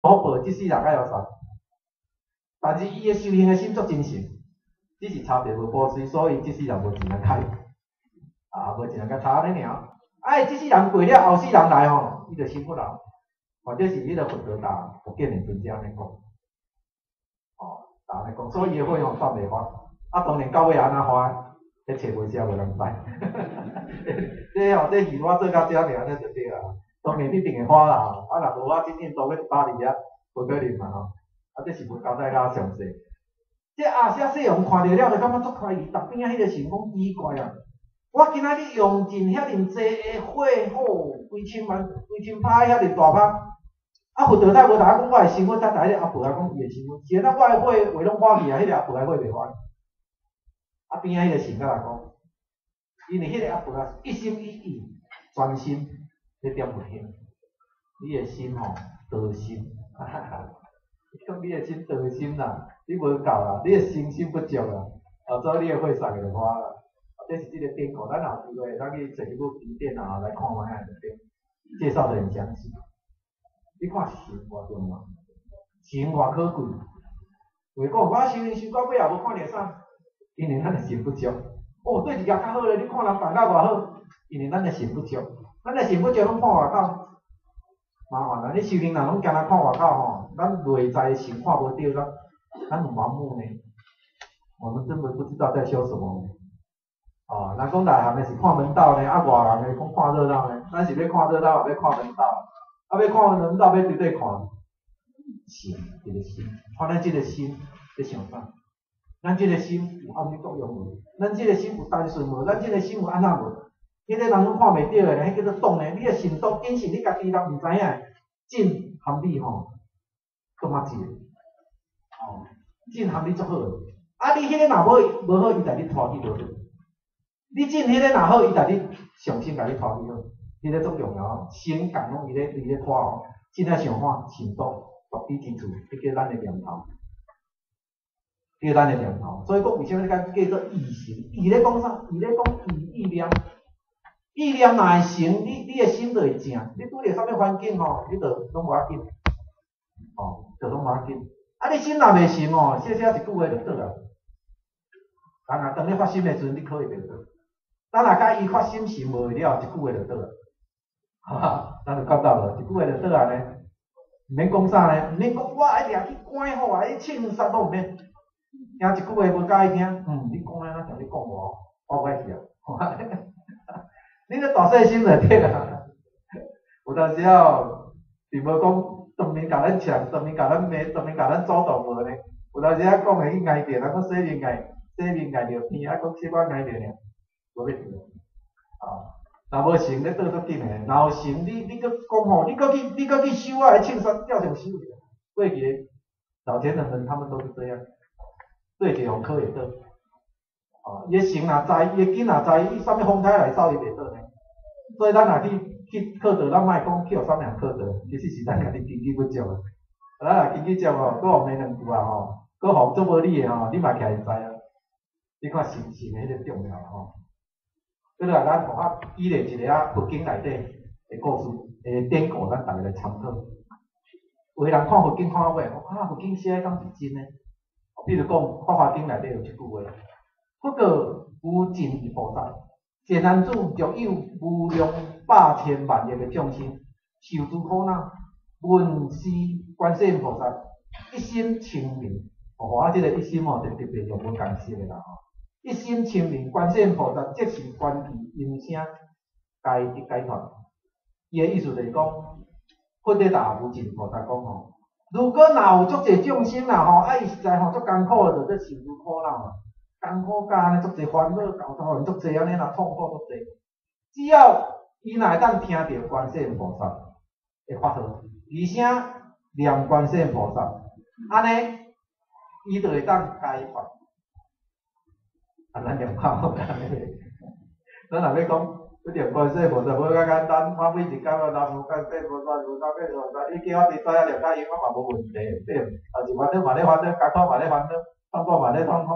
好报即世人甲有算，但是伊个修行个心足真诚，只是差别无补水，所以即世人无钱通开，无钱通甲差安尼尔。即世人过了，后世人来吼，伊就心不老，或者是迄个佛陀大福建的尊者安尼讲，安尼讲，所以伊个会吼算袂发，当然到尾安怎发，迄找袂着无人知。这是我做到遮尔安尼就对啦，当然你定会发啦，若无我真正多要100年啊，无可能嘛吼，这是无交代较详细。这写细王看着了就感觉足怀疑，逐边迄个想讲奇怪啊。我今仔日用尽遐尼济个火规千拍遐尼大拍，佛陀太无甲我讲我的身份，才来咧阿婆来讲伊的身份，是咱我的火话拢发去啊，迄个阿婆的火袂发。边仔迄个神甲来讲，因为迄个阿婆啊一心一意专心咧点佛经，你的心吼道心，讲你的心道心啦，你无够啦，你的心心不足啦，所以你的火送就花啦。这是这个典故，咱有机会咱去找一部经典啊来看卖下介绍得很详细。你看神偌重要，神偌可贵。话讲我修到尾也无看着啥，因为咱的神不足。对一件较好咧，你看人办到偌好，因为咱的神不足，咱的神不足拢看外口，麻烦啦！你修行人拢惊咱看外口吼，咱内在的神看无到，咱很盲目呢。我们根本不知道在修什么呢。人讲内行的是看门道呢，外行的讲看热闹呢。咱是要看热闹，也要看门道，要看门道要对对看神，这个心，看咱这个心在想啥？咱这个心有暗的作用无？咱这个心有单纯无？咱这个心有安怎无？迄个人拢看袂到的，迄叫做懂的。你的心懂，竟是你家己人毋知影，真含义吼，搁较济。真含义足好的。你迄个若无好，伊带你拖去倒去。你真迄个若好，伊带你上心甲你拖去好，迄个足重要。心感拢伊咧拖吼，真爱想法行动，独立之处，迄叫咱的念头，叫咱的念头。所以讲为啥叫做意行？意咧讲啥？意咧讲意念。意念若会成，你的心就会静。你拄着啥物环境吼，你就拢无要紧，就拢无要紧。你心若袂成哦，小小一句话就倒啊。当你发心的时阵，你可以袂倒。咱若甲伊发心成无会了，一句话就倒啊。咱就觉到了，一句话就倒安尼，毋免讲啥呢？毋免讲我一定去管好啊，庆杀都毋免。听一句话无介意听，你讲安怎像你讲无？我不爱听。你个大细心就对啦。有当时哦，并无讲当面甲咱呛，当面甲咱骂，当面甲咱阻挡无呢。有当时讲会去挨着，讲洗面挨着偏，讲洗碗挨着呢，无要紧。若无成，你倒足紧的；若有成，你搁讲吼，你搁去修啊，庆杀照常修。过去老前人们他们都是这样，对一项课会倒。伊个神若知，伊个囡若知，伊啥物风台来走，伊袂倒呢。所以咱若去课堂，咱莫讲去学啥物课堂，其实是咱家己根基不足啊。咱若根基足吼，搁学两句啊吼，搁学做无理的吼，你嘛起来知啊。你看神的迄个重要吼。搁来咱学举例一个佛经内底的故事，典故，咱大家来参考。有个人看佛经看到尾，佛经写敢是真呢？比如讲《法华经》内底有一句话。不过无尽一菩萨，善男子若有无量百千万亿的众生受诸苦难，闻是观世音菩萨一心清明，这个一心就特别用文讲写的啦。一心清明，观世音菩萨即时观其音声，解脱。伊的意思就是讲，佛在大无尽菩萨讲吼，如果若有足侪众生啦伊实在足艰苦的，在受诸苦难嘛。艰苦甲安尼足侪烦恼，搞到足侪安尼啦，痛苦足侪。只要伊若会当听到观世音菩萨的法号，而且念观世音菩萨，安尼伊就会当解脱。咱念看好安尼。咱若要讲念观世音菩萨，无较简单，我每一工我南无观世音菩萨，南无观世音菩萨，你叫我伫遮念甲因，我嘛无问题，对。后是烦恼嘛咧烦恼，艰苦嘛咧烦恼，痛苦嘛咧痛苦。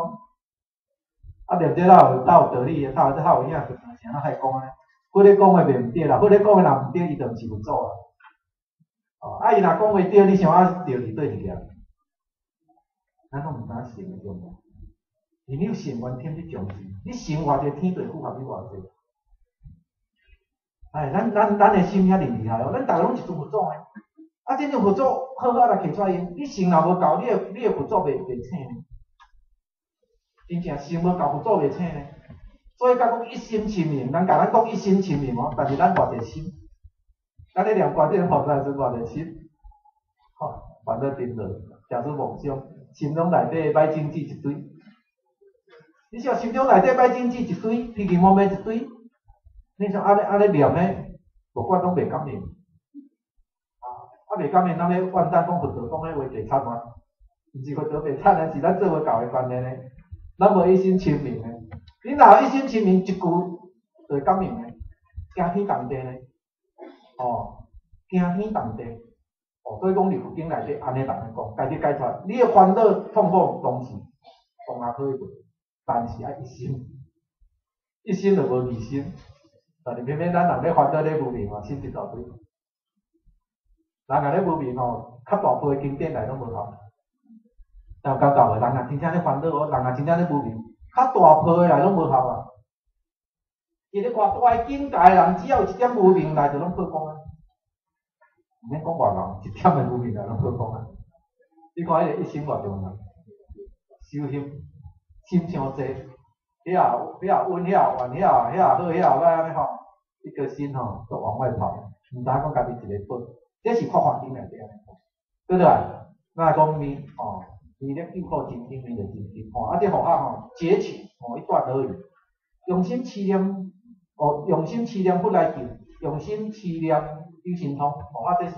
念这有道理的，有影，就像咱还讲呢。佛咧讲的袂毋对啦，佛咧讲的若毋对，伊就毋是佛祖啊。哦，啊伊若讲话对，你想啊对伫对一个？咱拢毋敢信的重要。你有信愿天去重视，你信偌济天就符合你偌济。哎，咱的心遐尼厉害哦，咱逐个拢是做佛祖的。啊，真正佛祖好好来摕出来用，你心若无够，你的佛祖袂醒呢。真正心无够，佛祖袂醒呢。所以甲讲一心清明，人甲咱讲一心清明哦，但是咱偌济心，咱咧念观世音菩萨时偌济心，吼，烦恼颠倒，假使妄想，心中内底歹种子一堆。你像心中内底歹种子一堆，脾气毛病一堆，你像安尼念咧，无管拢袂感应。袂感应，咱咧怨咱讲佛陀讲迄话袂惨啊，毋是佛陀袂惨啊，是咱做无够的关系呢。咱无一心清明呢，你若一心清明，一句就会感应呢，惊天动地呢，哦，惊天动地，哦，所以讲《入佛经》内底安尼人讲，家己解出来，你的烦恼痛苦拢是同也可以过，但是爱一心，一心就无二心，但是偏偏咱人咧烦恼咧无明嘛，心一大堆。人若咧无明吼，较大部的经典内拢无效。有感觉无？人若真正咧烦恼哦，人若真正咧无明，较大部的内拢无效啊。伊咧看大境界人，只要有一点无明内，就拢破功啊。毋免讲外人，一点的无明内拢破功啊。你看迄个一心偌重要，修行心伤济，遐温遐怨遐好遐歹安尼吼，一颗心吼都往外跑，毋知讲家己一个本。这是发法经内底安尼讲，对不对？咱讲咪哦，你咧救苦真经，你就真经吼，啊，这佛法吼截取吼一段而已，用心持念哦，用心持念不来救，用心持念有神通，佛法这是，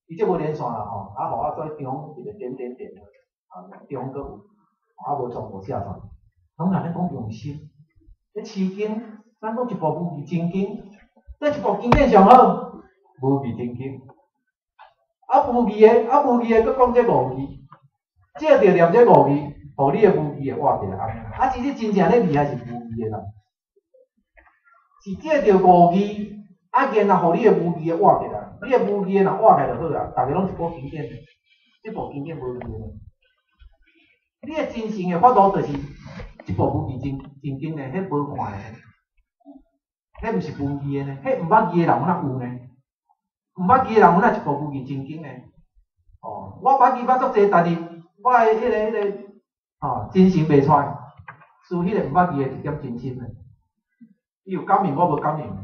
伊这无连线啦吼，啊，佛法做中一个点点点啊，中个有，啊无从无下传，拢人咧讲用心，咧持经，咱讲一部无比真经，这一部经典上好。无比真经，无义的，佫讲这无义，这着念这无义，互你的无义会活起来。是你真正咧厉害是无义的啦，是这着无义，然后互你的无义会活起来，你的无义若活起来就好啦。大家拢是部经典，这部经典无义的。你的真正的法度就是一部无义真经呢，迄无看的，迄毋是无义的呢，迄毋捌义的人哪有呢？毋捌记的人，阮也一部无记真经诶。哦，我捌记捌足济，但是我诶迄个哦，真心袂出来，输迄个毋捌记诶一点真心诶。伊有感应，我无感应。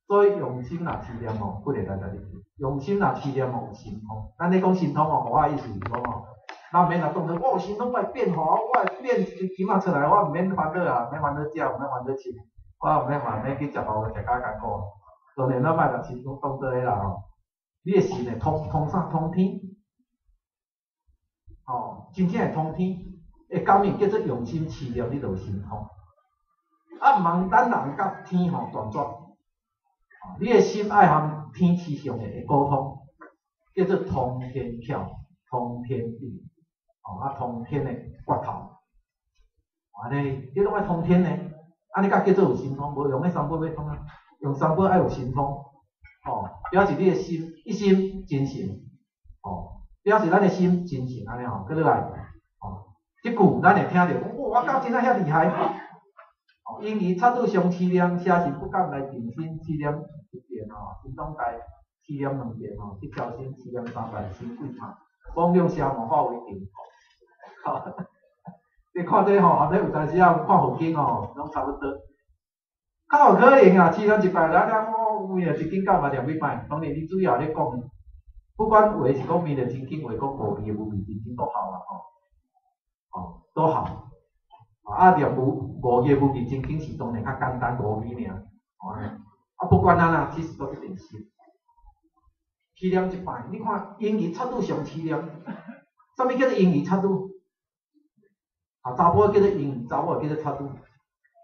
所以用心若持念吼，不会来你。用心若持念吼有神通。咱咧讲神通吼，我意思是讲吼，咱毋免若当作我有神通，我会变吼，我会变一金仔出来，我毋免烦恼啊，毋免烦恼食，毋免烦恼穿，我毋免话免去食饭，食较艰苦。当然，咱莫把神通当做迄啦吼，你的神会通啥？通天，哦，真正会通天，会感应叫做用心持念，你就有神通。毋茫等人甲天吼断绝，你的心爱和天气上会沟通，叫做通天窍、通天地，通天的骨头，安尼，你拢爱通天呢？安尼甲叫做有神通，无用迄三宝要通啊。用三宝爱有神通，哦，表示你的心一心真诚，哦，表示咱的心真诚安尼吼，搁落来，哦，即句咱会听着，我到真正遐厉害，哦，因而插拄上持念，车是不敢来定心，持念一遍吼，心中该持念两遍吼，一条心持念三遍，心贵嘛，光亮声吼化为定，好，你看这吼，后尾有阵时啊看佛经吼，拢差不多。较有可能啊，持念一摆，咱我每日一经教嘛念几摆。当然，你主要咧讲，不管话是讲弥勒真经，话讲无义的无义真经都好啦，吼，都好。念无义的无义真经是当然较简单无义尔，不管咱啦，其实都一定是。持念一摆，你看因义插拄上持念，啥物叫做因义插拄？查甫叫做因义，查某叫做插拄。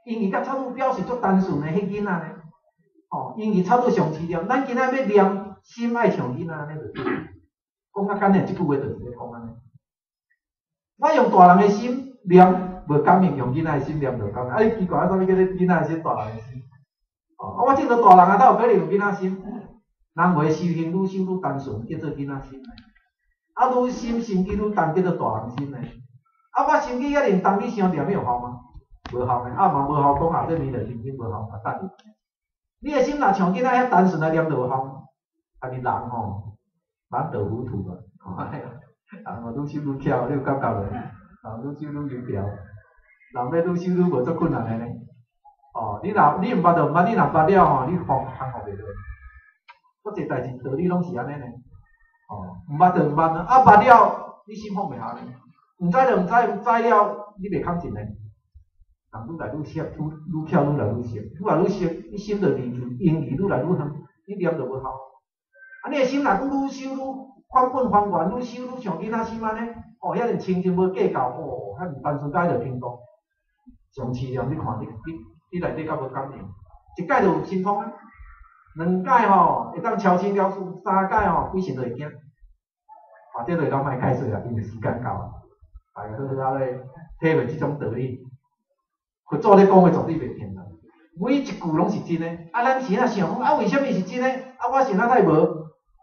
因义甲插拄表示足单纯的迄囡仔呢，因义插拄上持念，咱今仔要念心爱像囡仔安尼就对。讲较简单，即句话就是咧讲安尼。我用大人的心念，无感应；用囡仔的心念就感应。你奇怪，啥物叫做囡仔的心、大人的心？我这个大人啊，哪有可能用囡仔心？人袂修行，愈修愈单纯，叫做囡仔心嘞。啊，愈心心机愈重，叫做大人心嘞。啊，我心机遐尼重，你伤念有效吗？无效诶，啊嘛无效，讲啊，这年头心经无效，啊等你。你诶心若像囡仔遐单纯来念就无效。啊，你人吼，人就糊涂啊，人吼愈修愈巧，你有感觉无？人愈修愈油条，人要愈修愈无足困难诶呢。哦，你毋捌就毋捌，你若捌了吼，你康复袂落。好侪代志道理拢是安尼呢。哦，毋捌就毋捌啊，啊捌了你心放袂下呢。毋知就毋知，知了你袂抗进呢。人愈来愈识，愈巧愈来愈识，愈来愈识，你心就离去，因离愈来愈远，你念就无效。啊，你诶心若愈修愈翻滚翻圆，愈修愈像囡仔心安尼，哦，遐尼清净无计较，哦，遐尼单纯解着天公。上试验你看你内底敢无感应？一解就有心通啊，两解吼会当超生了事，三解吼鬼神就会惊。啊，这就咱莫解释啦，因为时间到啊。大家好好咧体会即种道理。佛祖咧讲诶绝对袂骗人，每一句拢是真诶。啊，咱是啊想讲啊，为什么是真诶？啊，我想啊太无，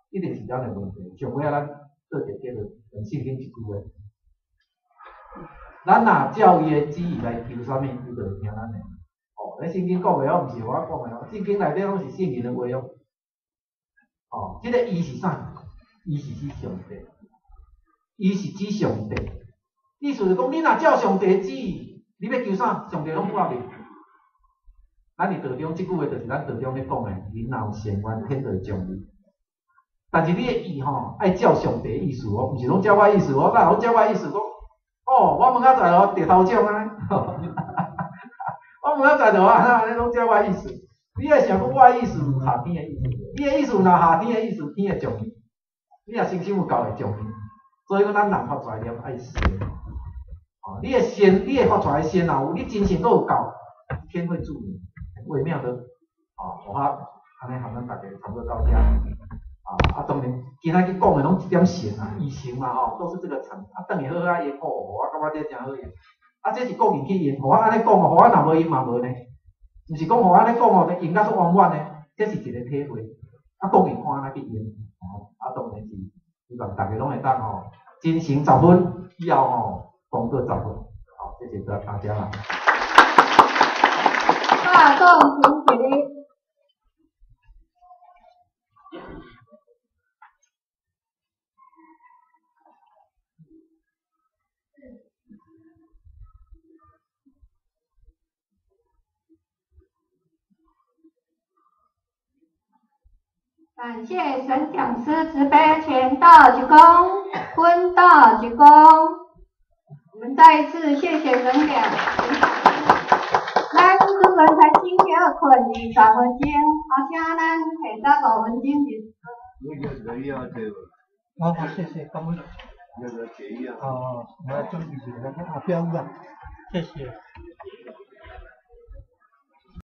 一定是咱诶问题。上尾啊，咱做者叫做人性经一句话。咱若照伊诶旨意来求啥物，伊就会听咱诶。哦，咱圣经讲诶哦，毋是我讲诶哦，圣经内底拢是圣人诶话哦。哦，即个伊是啥？伊是指上帝，伊是指上帝。意思是讲，你若照上帝旨意，你要求啥？上帝拢挂面。咱伫道中即句话就是咱道中咧讲诶，人若有善愿，天就会奖励。但是你诶意吼，爱照上帝意思哦，毋是拢照我意思哦。咱拢照我意思讲，哦，我问较在哦，地头奖啊。我问较在就安尼拢照我意思。你爱想讲我诶意思有下天诶意思，你诶意思若下天诶意思，天会奖励。你若心有够会奖励。所以讲，咱人发出来念爱善。哦，你诶善，你诶发出来善若有，你精神都有够，天会助你，微妙的。哦，我安尼含咱大家差不多到遮。啊，当然，今仔日讲诶拢一点善啊，以前嘛吼，都是这个层。啊，等下好啊因哦，我感觉这真好用。啊，这是个人去因，互我安尼讲哦，互我若无因嘛无呢。毋是讲互我安尼讲哦，就因甲足往远呢，这是一个体会。啊，个人看安尼去因，哦，啊，当然是希望大家拢会当吼，精神10分，以后吼功课10分。好，谢谢大家啦。大众评评。感谢神讲师慈悲，前道鞠躬，坤道鞠躬。我们再一次谢谢神讲。咱这文才今天要困20分钟，请咱下10分钟就。好，谢谢，感恩。哦，我要注意一下，不要误了，谢谢。